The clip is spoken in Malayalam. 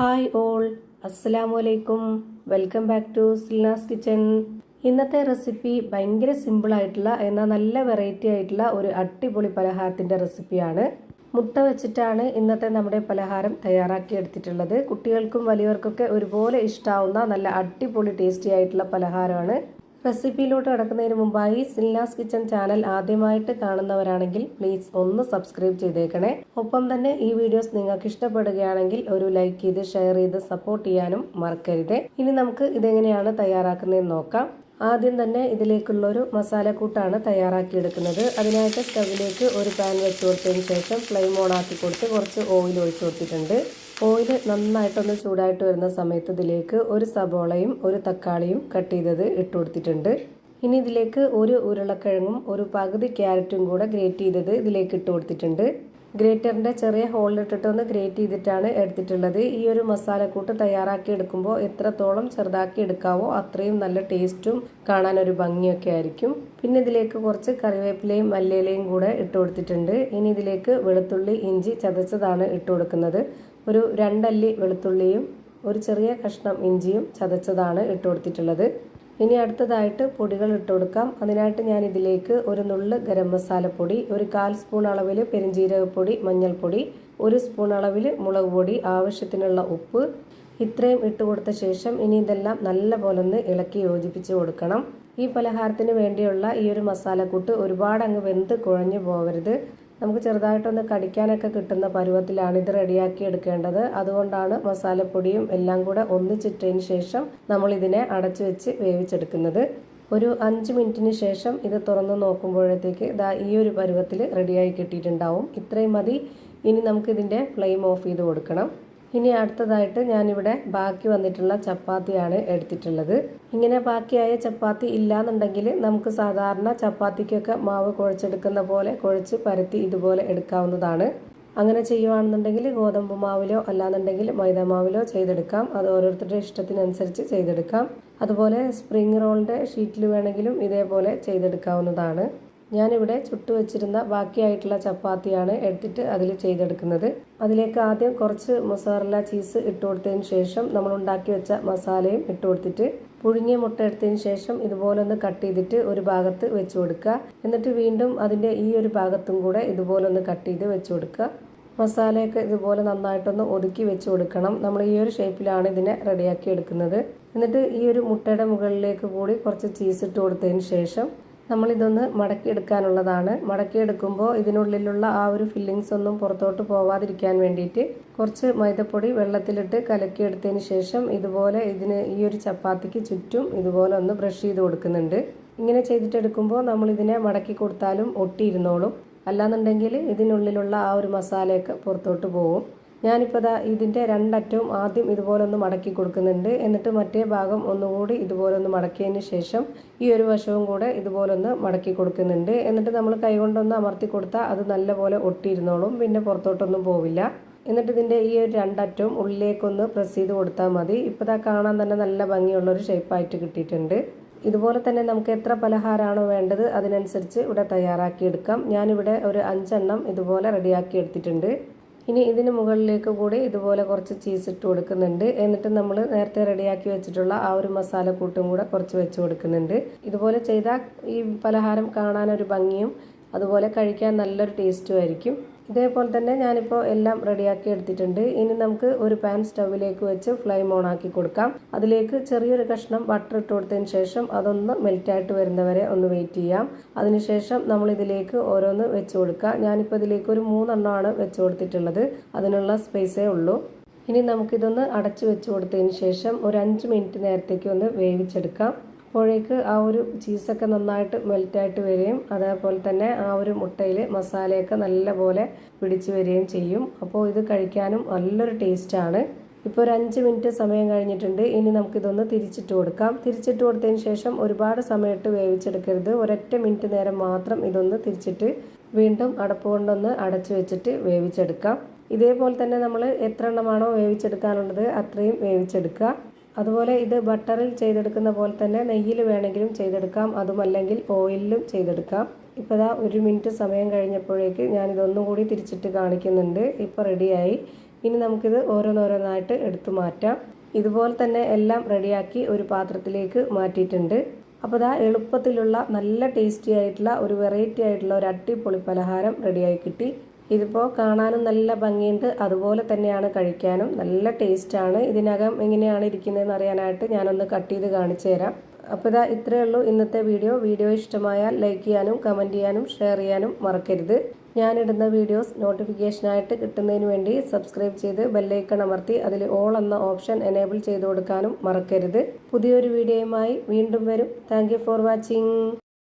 ഹായ് ഓൾ, അസ്സലാമു അലൈക്കും. Welcome back to Silna's kitchen. ഇന്നത്തെ റെസിപ്പി ഭയങ്കര സിമ്പിൾ ആയിട്ടുള്ള എന്നാൽ നല്ല വെറൈറ്റി ആയിട്ടുള്ള ഒരു അടിപൊളി പലഹാരത്തിൻ്റെ റെസിപ്പിയാണ്. മുട്ട വെച്ചിട്ടാണ് ഇന്നത്തെ നമ്മുടെ പലഹാരം തയ്യാറാക്കി എടുത്തിട്ടുള്ളത്. കുട്ടികൾക്കും വലിയവർക്കൊക്കെ ഒരുപോലെ ഇഷ്ടാവുന്ന നല്ല അടിപൊളി ടേസ്റ്റി ആയിട്ടുള്ള പലഹാരമാണ്. റെസിപ്പിയിലോട്ട് കടക്കുന്നതിന് മുമ്പായി സിൽനാസ് കിച്ചൺ ചാനൽ ആദ്യമായിട്ട് കാണുന്നവരാണെങ്കിൽ പ്ലീസ് ഒന്ന് സബ്സ്ക്രൈബ് ചെയ്തേക്കണേ. ഒപ്പം തന്നെ ഈ വീഡിയോസ് നിങ്ങൾക്ക് ഇഷ്ടപ്പെടുകയാണെങ്കിൽ ഒരു ലൈക്ക് ചെയ്ത് ഷെയർ ചെയ്ത് സപ്പോർട്ട് ചെയ്യാനും മറക്കരുത്. ഇനി നമുക്ക് ഇതെങ്ങനെയാണ് തയ്യാറാക്കുന്നതെന്ന് നോക്കാം. ആദ്യം തന്നെ ഇതിലേക്കുള്ളൊരു മസാലക്കൂട്ടാണ് തയ്യാറാക്കിയെടുക്കുന്നത്. അതിനായിട്ട് സ്റ്റവിലേക്ക് ഒരു പാൻ വെച്ച് കൊടുത്തതിന് ശേഷം ഫ്ലെയിം ഓൺ ആക്കി കൊടുത്ത് കുറച്ച് ഓയിൽ ഒഴിച്ചു കൊടുത്തിട്ടുണ്ട്. ഓയിൽ നന്നായിട്ടൊന്ന് ചൂടായിട്ട് വരുന്ന സമയത്ത് ഇതിലേക്ക് ഒരു സബോളയും ഒരു തക്കാളിയും കട്ട് ചെയ്തത് ഇട്ട് കൊടുത്തിട്ടുണ്ട്. ഇനി ഇതിലേക്ക് ഒരു ഉരുളക്കിഴങ്ങും ഒരു പകുതി ക്യാരറ്റും കൂടെ ഗ്രേറ്റ് ചെയ്തത് ഇതിലേക്ക് ഇട്ട് കൊടുത്തിട്ടുണ്ട്. ഗ്രേറ്ററിൻ്റെ ചെറിയ ഹോളിലിട്ടിട്ട് ഒന്ന് ഗ്രേറ്റ് ചെയ്തിട്ടാണ് എടുത്തിട്ടുള്ളത്. ഈ ഒരു മസാലക്കൂട്ട് തയ്യാറാക്കി എടുക്കുമ്പോൾ എത്രത്തോളം ചെറുതാക്കി എടുക്കാവോ അത്രയും നല്ല ടേസ്റ്റും കാണാൻ ഒരു ഭംഗിയൊക്കെ ആയിരിക്കും. പിന്നെ ഇതിലേക്ക് കുറച്ച് കറിവേപ്പിലയും മല്ലിയിലയും കൂടെ ഇട്ട് കൊടുത്തിട്ടുണ്ട്. ഇനി ഇതിലേക്ക് വെളുത്തുള്ളി ഇഞ്ചി ചതച്ചതാണ് ഇട്ട് കൊടുക്കുന്നത്. ഒരു 2 അല്ലി വെളുത്തുള്ളിയും ഒരു ചെറിയ കഷ്ണം ഇഞ്ചിയും ചതച്ചതാണ് ഇട്ട് കൊടുത്തിട്ടുള്ളത്. ഇനി അടുത്തതായിട്ട് പൊടികൾ ഇട്ട് കൊടുക്കാം. അതിനായിട്ട് ഞാൻ ഇതിലേക്ക് ഒരു നുള്ള് ഗരം മസാലപ്പൊടി, ഒരു 1/4 സ്പൂൺ അളവിൽ പെരിഞ്ജീരകപ്പൊടി, മഞ്ഞൾപ്പൊടി, 1 സ്പൂൺ അളവിൽ മുളക് പൊടി, ആവശ്യത്തിനുള്ള ഉപ്പ് ഇത്രയും ഇട്ട് കൊടുത്ത ശേഷം ഇനി ഇതെല്ലാം നല്ലപോലെ ഒന്ന് ഇളക്കി യോജിപ്പിച്ച് കൊടുക്കണം. ഈ പലഹാരത്തിന് വേണ്ടിയുള്ള ഈ ഒരു മസാലക്കൂട്ട് ഒരുപാട് അങ്ങ് വെന്ത് കുഴഞ്ഞു പോകരുത്. നമുക്ക് ചെറുതായിട്ടൊന്ന് കടിക്കാനൊക്കെ കിട്ടുന്ന പരുവത്തിലാണ് ഇത് റെഡിയാക്കി എടുക്കേണ്ടത്. അതുകൊണ്ടാണ് മസാലപ്പൊടിയും എല്ലാം കൂടെ ഒന്നിച്ചിട്ടതിന് ശേഷം നമ്മൾ ഇതിനെ അടച്ചു വെച്ച് വേവിച്ചെടുക്കുന്നത്. ഒരു 5 മിനിറ്റിന് ശേഷം ഇത് തുറന്ന് നോക്കുമ്പോഴത്തേക്ക് ഈ ഒരു പരുവത്തിൽ റെഡിയായി കിട്ടിയിട്ടുണ്ടാവും. ഇത്രയും മതി. ഇനി നമുക്കിതിൻ്റെ ഫ്ലെയിം ഓഫ് ചെയ്ത് കൊടുക്കണം. ഇനി അടുത്തതായിട്ട് ഞാനിവിടെ ബാക്കി വന്നിട്ടുള്ള ചപ്പാത്തിയാണ് എടുത്തിട്ടുള്ളത്. ഇങ്ങനെ ബാക്കിയായ ചപ്പാത്തി ഇല്ലാന്നുണ്ടെങ്കിൽ നമുക്ക് സാധാരണ ചപ്പാത്തിക്കൊക്കെ മാവ് കുഴച്ചെടുക്കുന്ന പോലെ കുഴച്ച് പരത്തി ഇതുപോലെ എടുക്കാവുന്നതാണ്. അങ്ങനെ ചെയ്യുകയാണെന്നുണ്ടെങ്കിൽ ഗോതമ്പ് മാവിലോ അല്ലാന്നുണ്ടെങ്കിൽ മൈദ മാവിലോ ചെയ്തെടുക്കാം. അത് ഓരോരുത്തരുടെ ഇഷ്ടത്തിനനുസരിച്ച് ചെയ്തെടുക്കാം. അതുപോലെ സ്പ്രിംഗ് റോളിൻ്റെ ഷീറ്റിൽ വേണമെങ്കിലും ഇതേപോലെ ചെയ്തെടുക്കാവുന്നതാണ്. ഞാനിവിടെ ചുട്ടു വെച്ചിരുന്ന ബാക്കിയായിട്ടുള്ള ചപ്പാത്തിയാണ് എടുത്തിട്ട് അതിൽ ചെയ്തെടുക്കുന്നത്. അതിലേക്ക് ആദ്യം കുറച്ച് മൊസറല്ല ചീസ് ഇട്ട് കൊടുത്തതിന് ശേഷം നമ്മൾ ഉണ്ടാക്കി വെച്ച മസാലയും ഇട്ട് കൊടുത്തിട്ട് പുഴുങ്ങിയ മുട്ട എടുത്തതിന് ശേഷം ഇതുപോലെ ഒന്ന് കട്ട് ചെയ്തിട്ട് ഒരു ഭാഗത്ത് വെച്ച് കൊടുക്കുക. എന്നിട്ട് വീണ്ടും അതിൻ്റെ ഈ ഒരു ഭാഗത്തും കൂടെ ഇതുപോലെ ഒന്ന് കട്ട് ചെയ്ത് വെച്ച് കൊടുക്കുക. മസാലയൊക്കെ ഇതുപോലെ നന്നായിട്ടൊന്ന് ഒതുക്കി വെച്ച് കൊടുക്കണം. നമ്മൾ ഈ ഒരു ഷേപ്പിലാണ് ഇതിനെ റെഡിയാക്കി എടുക്കുന്നത്. എന്നിട്ട് ഈ ഒരു മുട്ടയുടെ മുകളിലേക്ക് കൂടി കുറച്ച് ചീസ് ഇട്ട് കൊടുത്തതിന് ശേഷം നമ്മളിതൊന്ന് മടക്കിയെടുക്കാനുള്ളതാണ്. മടക്കിയെടുക്കുമ്പോൾ ഇതിനുള്ളിലുള്ള ആ ഒരു ഫില്ലിങ്സ് ഒന്നും പുറത്തോട്ട് പോവാതിരിക്കാൻ വേണ്ടിയിട്ട് കുറച്ച് മൈദപ്പൊടി വെള്ളത്തിലിട്ട് കലക്കിയെടുത്തതിന് ശേഷം ഇതുപോലെ ഈ ഒരു ചപ്പാത്തിക്ക് ചുറ്റും ഇതുപോലെ ഒന്ന് ബ്രഷ് ചെയ്ത് കൊടുക്കുന്നുണ്ട്. ഇങ്ങനെ ചെയ്തിട്ടെടുക്കുമ്പോൾ നമ്മളിതിനെ മടക്കി കൊടുത്താലും ഒട്ടിയിരുന്നോളും. അല്ലാന്നുണ്ടെങ്കിൽ ഇതിനുള്ളിലുള്ള ആ ഒരു മസാലയൊക്കെ പുറത്തോട്ട് പോകും. ഞാനിപ്പോൾ ഇതിൻ്റെ 2 അറ്റവും ആദ്യം ഇതുപോലെ ഒന്ന് മടക്കി കൊടുക്കുന്നുണ്ട്. എന്നിട്ട് മറ്റേ ഭാഗം ഒന്നുകൂടി ഇതുപോലെ ഒന്ന് മടക്കിയതിന് ശേഷം ഈ ഒരു വശവും കൂടെ ഇതുപോലെ ഒന്ന് മടക്കി കൊടുക്കുന്നുണ്ട്. എന്നിട്ട് നമ്മൾ കൈകൊണ്ടൊന്ന് അമർത്തി കൊടുത്താൽ അത് നല്ലപോലെ ഒട്ടിയിരുന്നോളും. പിന്നെ പുറത്തോട്ടൊന്നും പോവില്ല. എന്നിട്ട് ഇതിൻ്റെ ഈ ഒരു 2 അറ്റവും ഉള്ളിലേക്കൊന്ന് പ്രസ് ചെയ്ത് കൊടുത്താൽ മതി. ഇപ്പോൾ കാണാൻ തന്നെ നല്ല ഭംഗിയുള്ളൊരു ഷേപ്പായിട്ട് കിട്ടിയിട്ടുണ്ട്. ഇതുപോലെ തന്നെ നമുക്ക് എത്ര പലഹാരമാണോ വേണ്ടത് അതിനനുസരിച്ച് ഇവിടെ തയ്യാറാക്കി എടുക്കാം. ഞാനിവിടെ ഒരു 5 എണ്ണം ഇതുപോലെ റെഡിയാക്കി എടുത്തിട്ടുണ്ട്. ഇനി ഇതിന് മുകളിലേക്ക് കൂടി ഇതുപോലെ കുറച്ച് ചീസ് ഇട്ട് കൊടുക്കുന്നുണ്ട്. എന്നിട്ട് നമ്മൾ നേരത്തെ റെഡിയാക്കി വെച്ചിട്ടുള്ള ആ ഒരു മസാലക്കൂട്ടും കൂടെ കുറച്ച് വെച്ച് കൊടുക്കുന്നുണ്ട്. ഇതുപോലെ ചെയ്താൽ ഈ പലഹാരം കാണാനൊരു ഭംഗിയും അതുപോലെ കഴിക്കാൻ നല്ലൊരു ടേസ്റ്റും ആയിരിക്കും. ഇതേപോലെ തന്നെ ഞാനിപ്പോൾ എല്ലാം റെഡിയാക്കി എടുത്തിട്ടുണ്ട്. ഇനി നമുക്ക് ഒരു പാൻ സ്റ്റൗവിലേക്ക് വെച്ച് ഫ്ലെയിം ഓൺ ആക്കി കൊടുക്കാം. അതിലേക്ക് ചെറിയൊരു കഷ്ണം ബട്ടർ ഇട്ട് കൊടുത്തതിന് ശേഷം അതൊന്ന് മെൽറ്റായിട്ട് വരുന്നവരെ ഒന്ന് വെയിറ്റ് ചെയ്യാം. അതിനുശേഷം നമ്മൾ ഇതിലേക്ക് ഓരോന്ന് വെച്ച് കൊടുക്കുക. ഞാനിപ്പോൾ ഇതിലേക്ക് ഒരു 3 എണ്ണമാണ് വെച്ച് കൊടുത്തിട്ടുള്ളത്. അതിനുള്ള സ്പേസേ ഉള്ളൂ. ഇനി നമുക്കിതൊന്ന് അടച്ചു വെച്ച് കൊടുത്തതിന് ശേഷം ഒരു 5 മിനിറ്റ് നേരത്തേക്ക് ഒന്ന് വേവിച്ചെടുക്കാം. അപ്പോഴേക്ക് ആ ഒരു ചീസൊക്കെ നന്നായിട്ട് മെൽറ്റായിട്ട് വരികയും അതേപോലെ തന്നെ ആ ഒരു മുട്ടയിൽ മസാലയൊക്കെ നല്ലപോലെ പിടിച്ച് വരികയും ചെയ്യും. അപ്പോൾ ഇത് കഴിക്കാനും നല്ലൊരു ടേസ്റ്റാണ്. ഇപ്പോൾ ഒരു 5 മിനിറ്റ് സമയം കഴിഞ്ഞിട്ടുണ്ട്. ഇനി നമുക്കിതൊന്ന് തിരിച്ചിട്ട് കൊടുക്കാം. തിരിച്ചിട്ട് കൊടുത്തതിന് ശേഷം ഒരുപാട് സമയത്ത് വേവിച്ചെടുക്കരുത്. ഒരൊറ്റ മിനിറ്റ് നേരം മാത്രം ഇതൊന്ന് തിരിച്ചിട്ട് വീണ്ടും അടപ്പ് കൊണ്ടൊന്ന് അടച്ചു വെച്ചിട്ട് വേവിച്ചെടുക്കാം. ഇതേപോലെ തന്നെ നമ്മൾ എത്ര എണ്ണമാണോ വേവിച്ചെടുക്കാനുള്ളത് അത്രയും വേവിച്ചെടുക്കുക. അതുപോലെ ഇത് ബട്ടറിൽ ചെയ്തെടുക്കുന്ന പോലെ തന്നെ നെയ്യിൽ വേണമെങ്കിലും ചെയ്തെടുക്കാം. അതുമല്ലെങ്കിൽ ഓയിലിലും ചെയ്തെടുക്കാം. ഇപ്പോൾ ദാ 1 മിനിറ്റ് സമയം കഴിഞ്ഞപ്പോഴേക്ക് ഞാനിതൊന്നും കൂടി തിരിച്ചിട്ട് കാണിക്കുന്നുണ്ട്. ഇപ്പോൾ റെഡിയായി. ഇനി നമുക്കിത് ഓരോന്നോരോന്നായിട്ട് എടുത്തു മാറ്റാം. ഇതുപോലെ തന്നെ എല്ലാം റെഡിയാക്കി ഒരു പാത്രത്തിലേക്ക് മാറ്റിയിട്ടുണ്ട്. അപ്പോൾ ഇതാ എളുപ്പത്തിലുള്ള നല്ല ടേസ്റ്റി ആയിട്ടുള്ള ഒരു വെറൈറ്റി ആയിട്ടുള്ള ഒരു അടിപൊളി പലഹാരം റെഡിയായി കിട്ടി. ഇതിപ്പോൾ കാണാനും നല്ല ഭംഗിയുണ്ട്, അതുപോലെ തന്നെയാണ് കഴിക്കാനും നല്ല ടേസ്റ്റാണ്. ഇതിനകം എങ്ങനെയാണ് ഇരിക്കുന്നതെന്ന് അറിയാനായിട്ട് ഞാനൊന്ന് കട്ട് ചെയ്ത് കാണിച്ചു തരാം. അപ്പോൾ ഇതാ ഇത്രയേ ഉള്ളൂ ഇന്നത്തെ വീഡിയോ ഇഷ്ടമായാൽ ലൈക്ക് ചെയ്യാനും കമൻറ്റ് ചെയ്യാനും ഷെയർ ചെയ്യാനും മറക്കരുത്. ഞാനിടുന്ന വീഡിയോസ് നോട്ടിഫിക്കേഷനായിട്ട് കിട്ടുന്നതിന് വേണ്ടി സബ്സ്ക്രൈബ് ചെയ്ത് ബെല്ലൈക്കൺ അമർത്തി അതിൽ ഓൾ എന്ന ഓപ്ഷൻ എനേബിൾ ചെയ്ത് കൊടുക്കാനും മറക്കരുത്. പുതിയൊരു വീഡിയോയുമായി വീണ്ടും വരും. Thank you for watching.